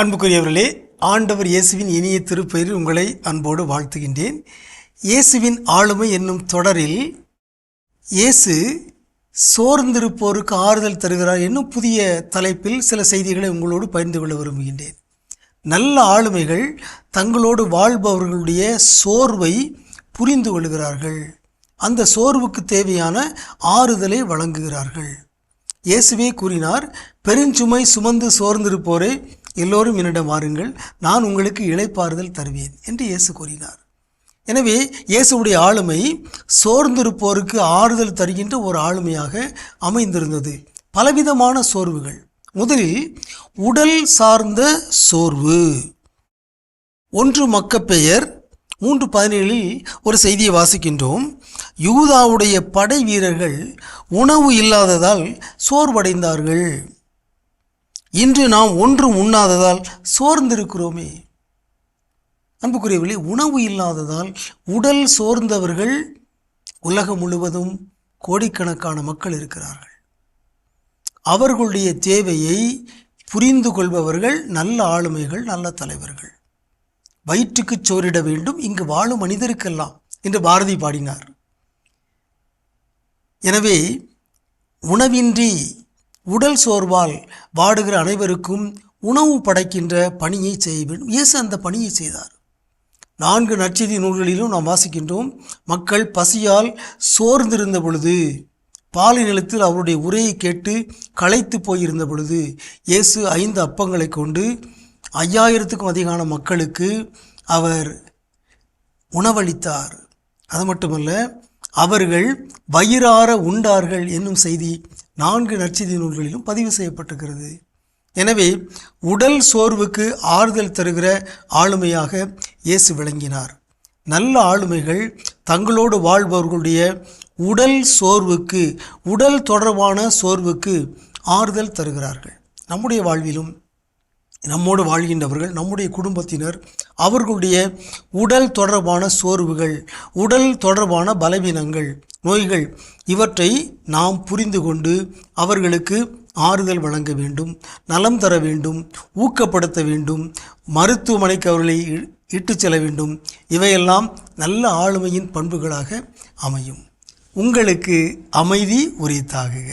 அன்புக்குரியவர்களே, ஆண்டவர் இயேசுவின் இனிய திருப்பெயரில் உங்களை அன்போடு வாழ்த்துகின்றேன். இயேசுவின் ஆளுமை என்னும் தொடரில் இயேசு சோர்ந்திருப்போருக்கு ஆறுதல் தருகிறார் என்னும் புதிய தலைப்பில் சில செய்திகளை உங்களோடு பகிர்ந்து கொள்ள விரும்புகின்றேன். நல்ல ஆளுமைகள் தங்களோடு வாழ்பவர்களுடைய சோர்வை புரிந்து கொள்கிறார்கள். அந்த சோர்வுக்கு தேவையான ஆறுதலை வழங்குகிறார்கள். இயேசுவே கூறினார், பெருஞ்சுமை சுமந்து சோர்ந்திருப்போரே எல்லோரும் என்னிடம் வாருங்கள், நான் உங்களுக்கு இளைப்பாறுதல் தருவேன் என்று இயேசு கூறினார். எனவே இயேசுடைய ஆளுமை சோர்ந்திருப்போருக்கு ஆறுதல் தருகின்ற ஒரு ஆளுமையாக அமைந்திருந்தது. பலவிதமான சோர்வுகள். முதலில் உடல் சார்ந்த சோர்வு. 1 மக்கபேயர் 3:17 ஒரு செய்தியை வாசிக்கின்றோம். யூதாவுடைய படை வீரர்கள் உணவு இல்லாததால் சோர்வடைந்தார்கள். இன்று நாம் ஒன்றும் உண்ணாததால் சோர்ந்திருக்கிறோமே. அன்புக்குரியவர்களே, உணவு இல்லாததால் உடல் சோர்ந்தவர்கள் உலகம் முழுவதும் கோடிக்கணக்கான மக்கள் இருக்கிறார்கள். அவர்களுடைய தேவையை புரிந்து கொள்பவர்கள் நல்ல ஆளுமைகள், நல்ல தலைவர்கள். வயிற்றுக்கு சோறிட வேண்டும் இங்கு வாழும் மனிதருக்கெல்லாம் என்று பாரதி பாடினார். எனவே உணவின்றி உடல் சோர்வால் வாடுகிற அனைவருக்கும் உணவு படைக்கின்ற பணியை செய்ய வேண்டும். இயேசு அந்த பணியை செய்தார். 4 நற்செய்தி நூல்களிலும் நாம் வாசிக்கின்றோம், மக்கள் பசியால் சோர்ந்திருந்த பொழுது, பாலை நிலத்தில் அவருடைய உரையை கேட்டு களைத்து போயிருந்த பொழுது இயேசு 5 அப்பங்களை கொண்டு 5000க்கும் அதிகமான மக்களுக்கு அவர் உணவளித்தார். அது மட்டுமல்ல, அவர்கள் வயிறார உண்டார்கள் என்னும் செய்தி 4 நற்செய்தி நூல்களிலும் பதிவு செய்யப்பட்டிருக்கிறது. எனவே உடல் சோர்வுக்கு ஆறுதல் தருகிற ஆளுமையாக இயேசு விளங்கினார். நல்ல ஆளுமைகள் தங்களோடு வாழ்பவர்களுடைய உடல் சோர்வுக்கு, உடல் தொடர்பான சோர்வுக்கு ஆறுதல் தருகிறார்கள். நம்முடைய வாழ்விலும் நம்மோடு வாழ்கின்றவர்கள், நம்முடைய குடும்பத்தினர், அவர்களுடைய உடல் தொடர்பான சோர்வுகள், உடல் தொடர்பான பலவீனங்கள், நோய்கள், இவற்றை நாம் புரிந்து கொண்டு அவர்களுக்கு ஆறுதல் வழங்க வேண்டும், நலம் தர வேண்டும், ஊக்கப்படுத்த வேண்டும், மருத்துவமனைக்கு அவர்களை இட்டுச் செல்ல வேண்டும். இவையெல்லாம் நல்ல ஆளுமையின் பண்புகளாக அமையும். உங்களுக்கு அமைதி உரித்தாகுக.